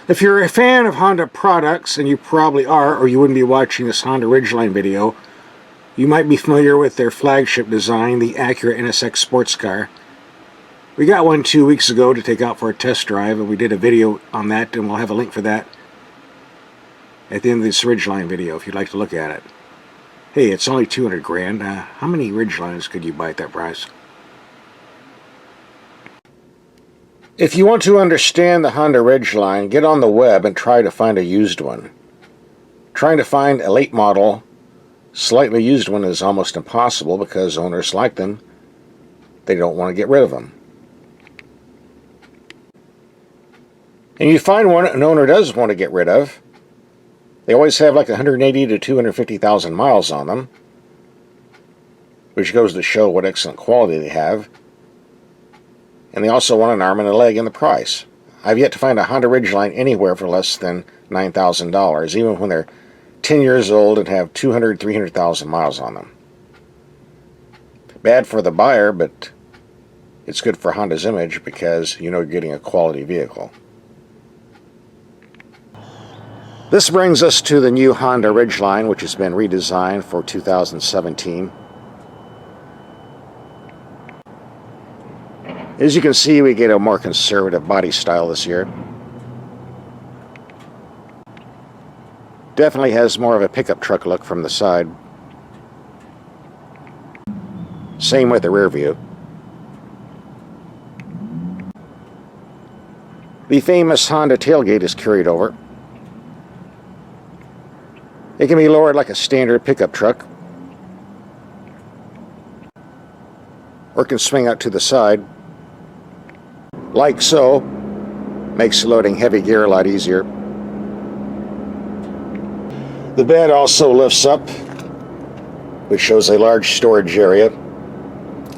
If you're a fan of Honda products, and you probably are, or you wouldn't be watching this Honda Ridgeline video, you might be familiar with their flagship design, the Acura NSX sports car. We got one 2 weeks ago to take out for a test drive, and we did a video on that, and we'll have a link for that at the end of this Ridgeline video if you'd like to look at it. Hey, it's only 200 grand. How many Ridgelines could you buy at that price? If you want to understand the Honda Ridgeline, get on the web and try to find a used one. Trying to find a late model, slightly used one is almost impossible because owners like them. They don't want to get rid of them. And you find one an owner does want to get rid of. They always have like 180 to 250,000 miles on them, which goes to show what excellent quality they have. And they also want an arm and a leg in the price. I've yet to find a Honda Ridgeline anywhere for less than $9,000, even when they're 10 years old and have 200, 300,000 miles on them. Bad for the buyer, but it's good for Honda's image because you know you're getting a quality vehicle. This brings us to the new Honda Ridgeline, which has been redesigned for 2017. As you can see, we get a more conservative body style this year. Definitely has more of a pickup truck look from the side. Same with the rear view. The famous Honda tailgate is carried over. It can be lowered like a standard pickup truck, or can swing out to the side, like so. Makes loading heavy gear a lot easier. The bed also lifts up, which shows a large storage area.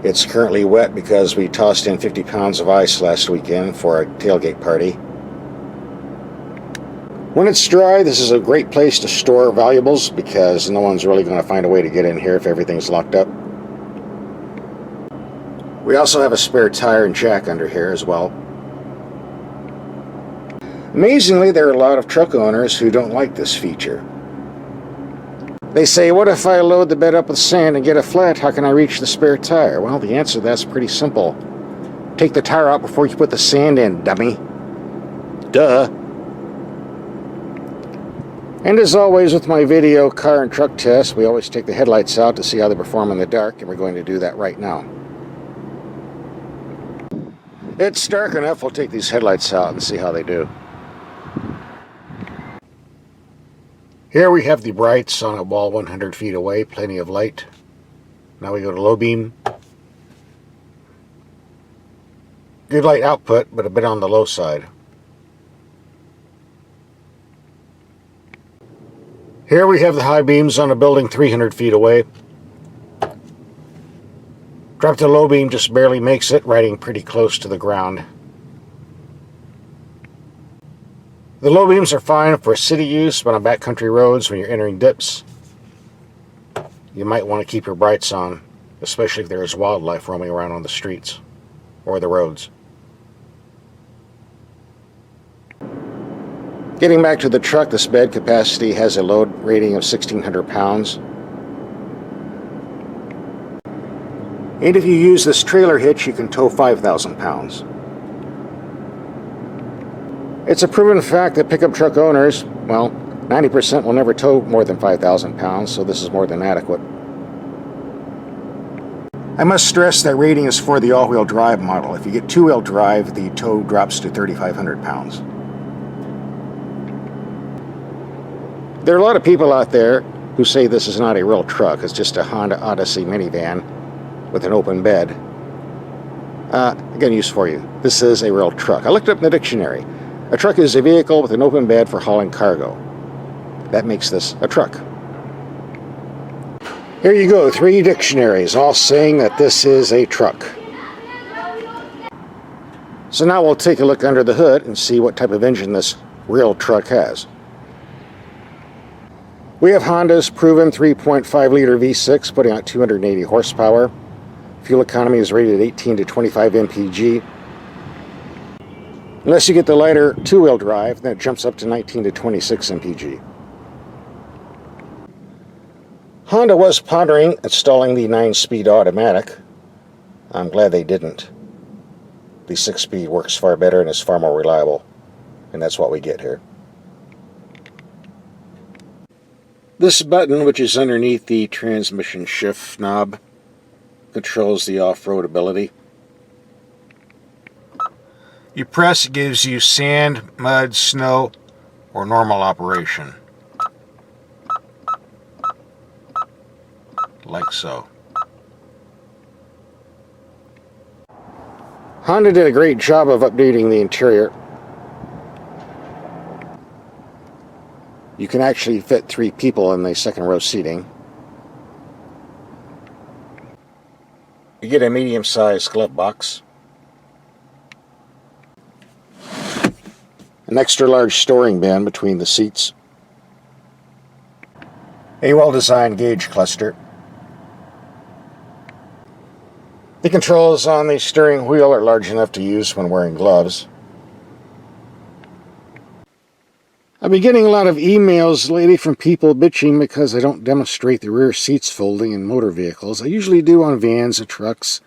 It's currently wet because we tossed in 50 pounds of ice last weekend for a tailgate party. When it's dry, this is a great place to store valuables because no one's really going to find a way to get in here if everything's locked up. We also have a spare tire and jack under here as well. Amazingly, there are a lot of truck owners who don't like this feature. They say, what if I load the bed up with sand and get a flat? How can I reach the spare tire? Well, the answer to that's pretty simple. Take the tire out before you put the sand in, dummy. Duh. And as always with my video car and truck tests, we always take the headlights out to see how they perform in the dark, and we're going to do that right now. It's dark enough, we'll take these headlights out and see how they do. Here we have the brights on a wall 100 feet away, plenty of light. Now we go to low beam. Good light output, but a bit on the low side. Here we have the high beams on a building 300 feet away. Drop to low beam just barely makes it, riding pretty close to the ground. The low beams are fine for city use, but on backcountry roads when you're entering dips, you might want to keep your brights on, especially if there is wildlife roaming around on the streets or the roads. Getting back to the truck, this bed capacity has a load rating of 1,600 pounds. And if you use this trailer hitch, you can tow 5,000 pounds. It's a proven fact that pickup truck owners, well, 90% will never tow more than 5,000 pounds, so this is more than adequate. I must stress that rating is for the all-wheel drive model. If you get two-wheel drive, the tow drops to 3,500 pounds. There are a lot of people out there who say this is not a real truck. It's just a Honda Odyssey minivan with an open bed. I got news for you. This is a real truck. I looked up in the dictionary. A truck is a vehicle with an open bed for hauling cargo. That makes this a truck. Here you go, 3 dictionaries, all saying that this is a truck. So now we'll take a look under the hood and see what type of engine this real truck has. We have Honda's proven 3.5-liter V6 putting out 280 horsepower. Fuel economy is rated 18 to 25 mpg. Unless you get the lighter two-wheel drive, then it jumps up to 19 to 26 mpg. Honda was pondering installing the 9-speed automatic. I'm glad they didn't. The 6-speed works far better and is far more reliable. And that's what we get here. This button, which is underneath the transmission shift knob, controls the off-road ability. You press, it gives you sand, mud, snow, or normal operation. Like so. Honda did a great job of updating the interior. You can actually fit 3 people in the second row seating. You get a medium-sized glove box. An extra-large storing bin between the seats. A well-designed gauge cluster. The controls on the steering wheel are large enough to use when wearing gloves. I've been getting a lot of emails lately from people bitching because I don't demonstrate the rear seats folding in motor vehicles. I usually do on vans and trucks.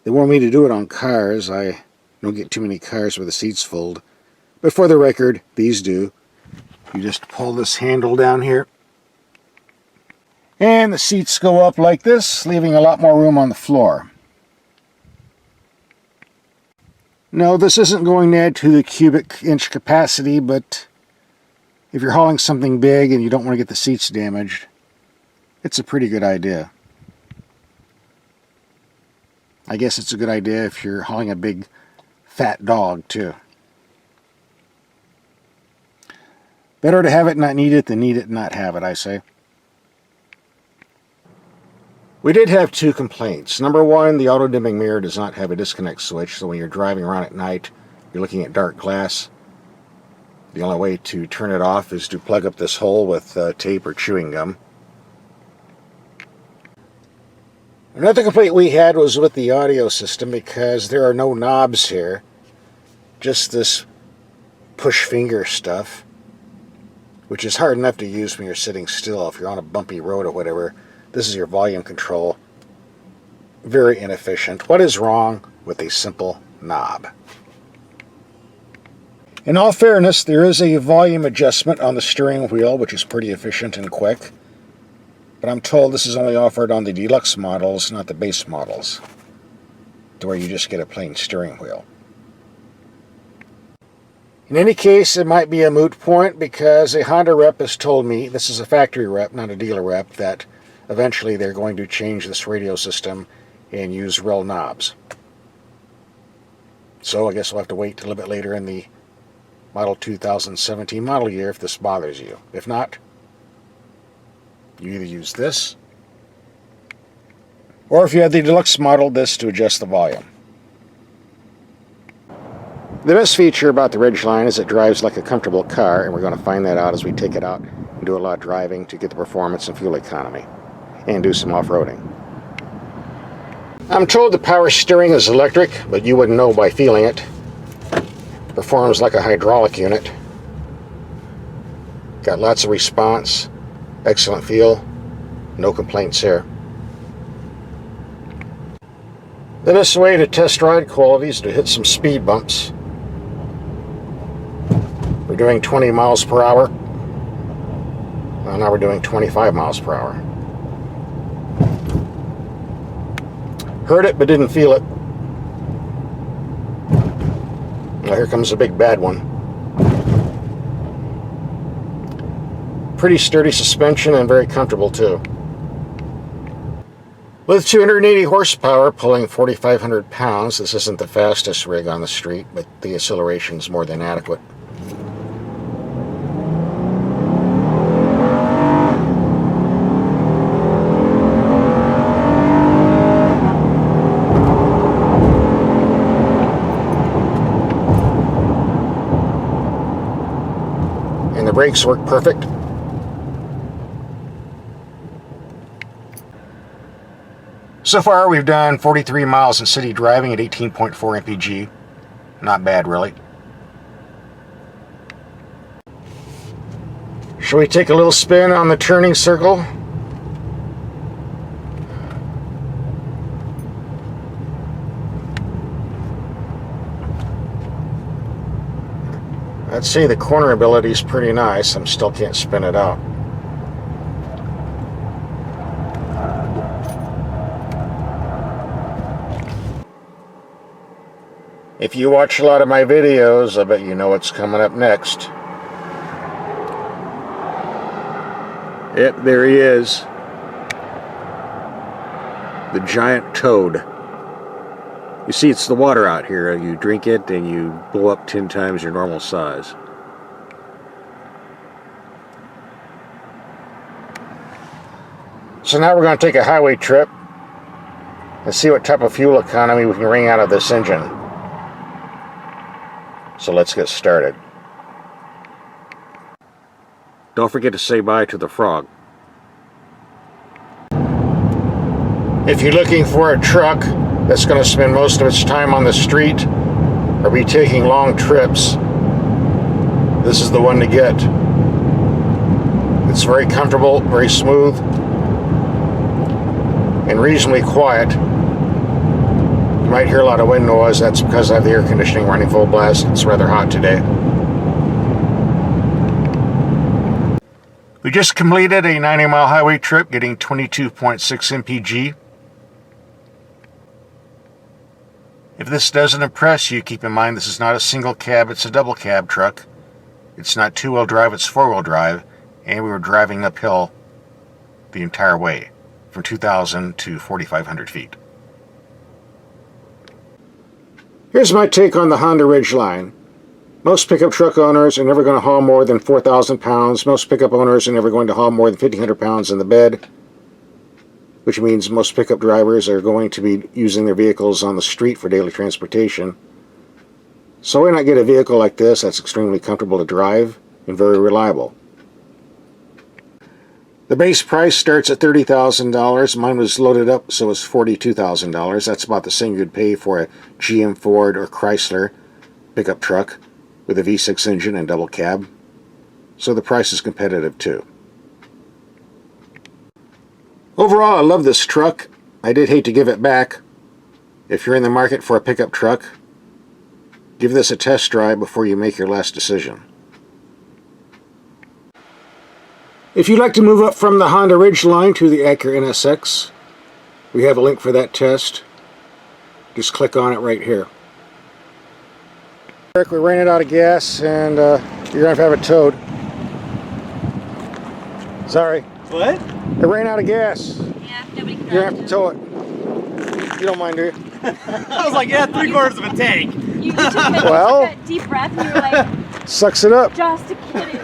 They want me to do it on cars. I don't get too many cars where the seats fold. But for the record, these do. You just pull this handle down here. And the seats go up like this, leaving a lot more room on the floor. No, this isn't going to add to the cubic inch capacity, but if you're hauling something big and you don't want to get the seats damaged, it's a pretty good idea. I guess it's a good idea if you're hauling a big, fat dog, too. Better to have it and not need it than need it and not have it, I say. We did have 2 complaints. Number 1, the auto-dimming mirror does not have a disconnect switch, so when you're driving around at night, you're looking at dark glass. The only way to turn it off is to plug up this hole with tape or chewing gum. Another complaint we had was with the audio system because there are no knobs here. Just this push finger stuff, which is hard enough to use when you're sitting still. If you're on a bumpy road or whatever, this is your volume control. Very inefficient. What is wrong with a simple knob? In all fairness, there is a volume adjustment on the steering wheel, which is pretty efficient and quick. But I'm told this is only offered on the deluxe models, not the base models, to where you just get a plain steering wheel. In any case, it might be a moot point because a Honda rep has told me, this is a factory rep, not a dealer rep, that eventually they're going to change this radio system and use real knobs. So I guess we'll have to wait a little bit later in the Model 2017 model year if this bothers you. If not, you either use this, or if you have the deluxe model, this to adjust the volume. The best feature about the Ridgeline is it drives like a comfortable car, and we're going to find that out as we take it out and do a lot of driving to get the performance and fuel economy, and do some off-roading. I'm told the power steering is electric, but you wouldn't know by feeling it. Performs like a hydraulic unit. Got lots of response, excellent feel, no complaints here. The best way to test ride quality is to hit some speed bumps. We're doing 20 miles per hour. Well, now we're doing 25 miles per hour. Heard it but didn't feel it. Now here comes a big bad one. Pretty sturdy suspension and very comfortable too. With 280 horsepower pulling 4,500 pounds, this isn't the fastest rig on the street, but the acceleration is more than adequate. And the brakes work perfect. So far, we've done 43 miles in city driving at 18.4 mpg. Not bad, really. Shall we take a little spin on the turning circle? I'd say the corner ability is pretty nice. I still can't spin it out. If you watch a lot of my videos, I bet you know what's coming up next. Yep, there he is. The giant toad. You see, it's the water out here. You drink it and you blow up 10 times your normal size. So now we're going to take a highway trip and see what type of fuel economy we can wring out of this engine. So let's get started. Don't forget to say bye to the frog. If you're looking for a truck that's going to spend most of its time on the street or be taking long trips, this is the one to get. It's very comfortable, very smooth, and reasonably quiet. You might hear a lot of wind noise. That's because I have the air conditioning running full blast. It's rather hot today. We just completed a 90-mile highway trip getting 22.6 mpg. If this doesn't impress you, keep in mind this is not a single cab, it's a double cab truck. It's not two-wheel drive, it's four-wheel drive, and we were driving uphill the entire way from 2,000 to 4,500 feet. Here's my take on the Honda Ridgeline. Most pickup truck owners are never going to haul more than 4,000 pounds. Most pickup owners are never going to haul more than 1,500 pounds in the bed, which means most pickup drivers are going to be using their vehicles on the street for daily transportation. So why not get a vehicle like this that's extremely comfortable to drive and very reliable? The base price starts at $30,000. Mine was loaded up, so it's $42,000. That's about the same you'd pay for a GM, Ford, or Chrysler pickup truck with a V6 engine and double cab. So the price is competitive too. Overall, I love this truck. I did hate to give it back. If you're in the market for a pickup truck, give this a test drive before you make your last decision. If you'd like to move up from the Honda Ridgeline to the Acura NSX, we have a link for that test. Just click on it right here. Eric, we ran out of gas and you're going to have a toad. Sorry. What? It ran out of gas. Yeah, nobody can. You're going to have to tow it. You don't mind, do you? I was like, yeah, 3/4 of a tank. You took a Well, deep breath and you were like, sucks it up. just kidding.